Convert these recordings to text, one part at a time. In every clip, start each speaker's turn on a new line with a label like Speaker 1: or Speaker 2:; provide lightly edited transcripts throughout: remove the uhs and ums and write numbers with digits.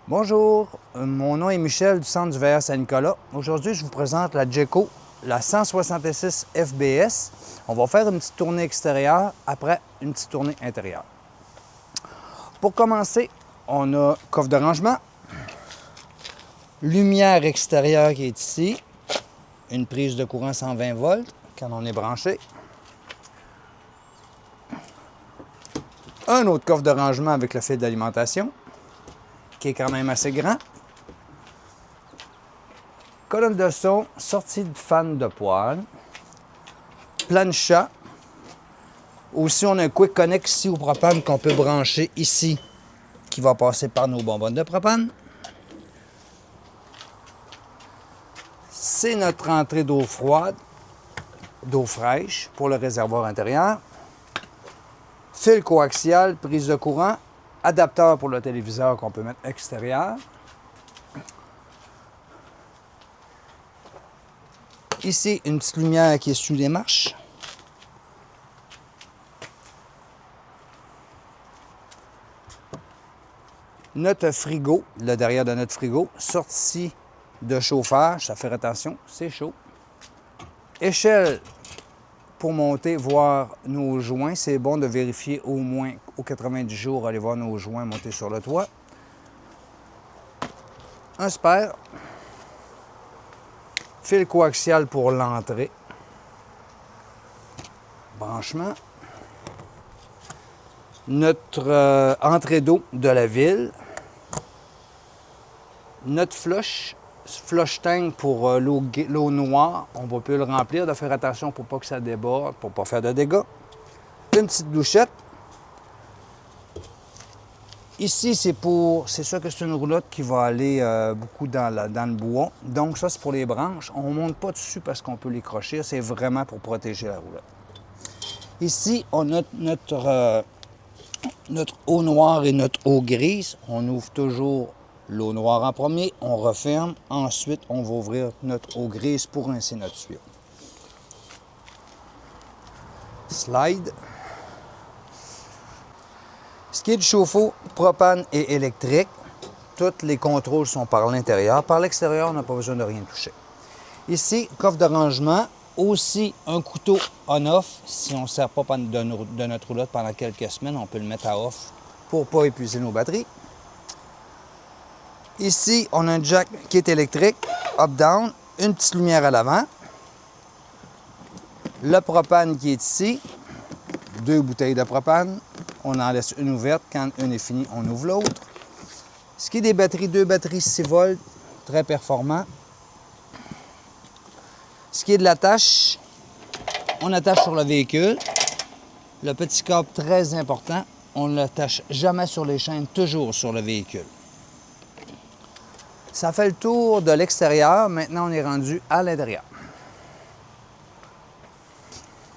Speaker 1: Bonjour, mon nom est Michel du Centre du VR Saint-Nicolas. Aujourd'hui, je vous présente la Jeco, la 166 FBS. On va faire une petite tournée extérieure, après une petite tournée intérieure. Pour commencer, on a coffre de rangement, lumière extérieure qui est ici, une prise de courant 120 volts quand on est branché, un autre coffre de rangement avec le fil d'alimentation qui est quand même assez grand, colonne de son, sortie de fan de poêle, plancha. Aussi, on a un Quick Connect ici au propane qu'on peut brancher ici, qui va passer par nos bonbonnes de propane. C'est notre entrée d'eau froide, d'eau fraîche pour le réservoir intérieur. Fil coaxial, prise de courant, adapteur pour le téléviseur qu'on peut mettre extérieur. Ici, une petite lumière qui est sous les marches. Notre frigo, le derrière de notre frigo, sortie de chauffage, ça fait attention, c'est chaud. Échelle pour monter, voir nos joints. C'est bon de vérifier au moins aux 90 jours, aller voir nos joints monter sur le toit. Un spare. Fil coaxial pour l'entrée. Branchement. Notre entrée d'eau de la ville. Notre flush tank pour l'eau noire. On va plus le remplir, de faire attention pour pas que ça déborde, pour pas faire de dégâts. Une petite douchette. Ici, c'est sûr que c'est une roulotte qui va aller beaucoup dans le bois. Donc ça, c'est pour les branches. On ne monte pas dessus parce qu'on peut les crocher. C'est vraiment pour protéger la roulotte. Ici, on a notre eau noire et notre eau grise. On ouvre toujours l'eau noire en premier. On referme. Ensuite, on va ouvrir notre eau grise pour rincer notre tuyau. Slide. Ce qui est du chauffe-eau, propane et électrique, tous les contrôles sont par l'intérieur. Par l'extérieur, on n'a pas besoin de rien toucher. Ici, coffre de rangement, aussi un couteau on-off. Si on ne sert pas de notre roulotte pendant quelques semaines, on peut le mettre à off pour ne pas épuiser nos batteries. Ici, on a un jack qui est électrique, up-down, une petite lumière à l'avant. Le propane qui est ici, 2 bouteilles de propane. On en laisse une ouverte. Quand une est finie, on ouvre l'autre. Ce qui est des batteries, 2 batteries 6 volts, très performant. Ce qui est de l'attache, on attache sur le véhicule. Le petit câble très important, on ne l'attache jamais sur les chaînes, toujours sur le véhicule. Ça fait le tour de l'extérieur. Maintenant, on est rendu à l'intérieur.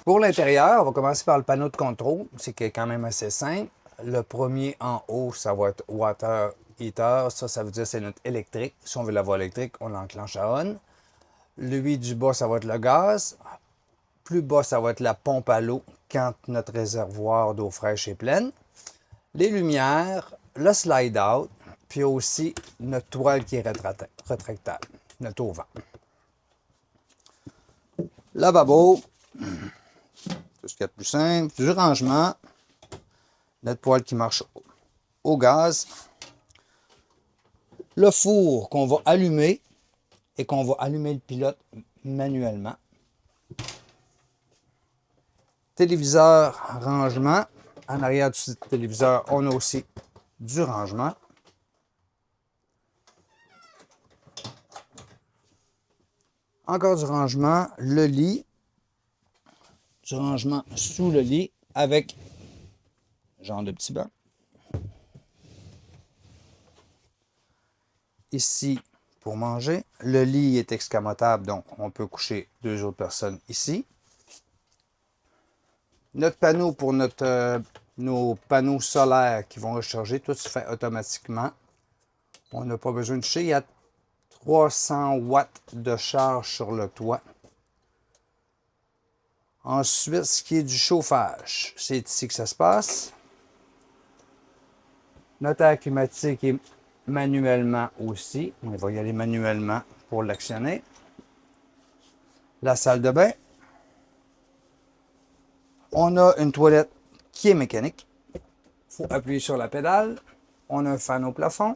Speaker 1: Pour l'intérieur, on va commencer par le panneau de contrôle. C'est quand même assez simple. Le premier en haut, ça va être water heater. Ça veut dire que c'est notre électrique. Si on veut l'avoir électrique, on l'enclenche à on. Lui du bas, ça va être le gaz. Plus bas, ça va être la pompe à l'eau quand notre réservoir d'eau fraîche est pleine. Les lumières, le slide out, puis aussi notre toile qui est rétractable, notre auvent. Lavabo. C'est ce qu'il y a de plus simple. Du rangement. Notre poêle qui marche au gaz. Le four qu'on va allumer et qu'on va allumer le pilote manuellement. Téléviseur, rangement. En arrière du téléviseur, on a aussi du rangement. Encore du rangement. Le lit. Du rangement sous le lit avec genre de petit banc. Ici, pour manger. Le lit est escamotable, donc on peut coucher 2 autres personnes ici. Notre panneau pour nos panneaux solaires qui vont recharger, tout se fait automatiquement. On n'a pas besoin de toucher. Il y a 300 watts de charge sur le toit. Ensuite, ce qui est du chauffage, c'est ici que ça se passe. Notre air climatique est manuellement aussi. On va y aller manuellement pour l'actionner. La salle de bain. On a une toilette qui est mécanique. Il faut appuyer sur la pédale. On a un fan au plafond.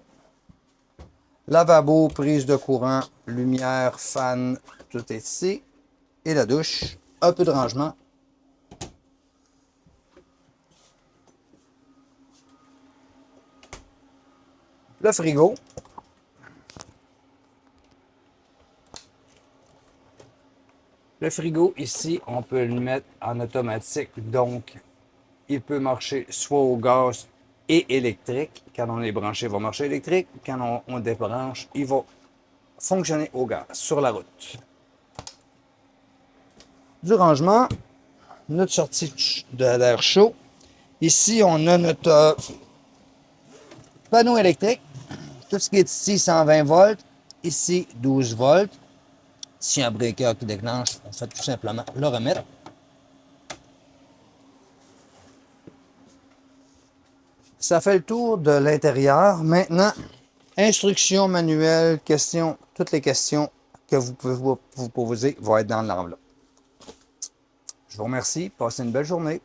Speaker 1: Lavabo, prise de courant, lumière, fan, tout est ici. Et la douche, un peu de rangement. Le frigo. Le frigo, ici, on peut le mettre en automatique. Donc, il peut marcher soit au gaz et électrique. Quand on est branché, il va marcher électrique. Quand on débranche, il va fonctionner au gaz sur la route. Du rangement, notre sortie d'air chaud. Ici, on a notre panneau électrique. Tout ce qui est ici, 120 volts. Ici, 12 volts. Si un breaker qui déclenche, on fait tout simplement le remettre. Ça fait le tour de l'intérieur. Maintenant, instructions manuelles, questions, toutes les questions que vous pouvez vous poser vont être dans l'enveloppe. Je vous remercie. Passez une belle journée.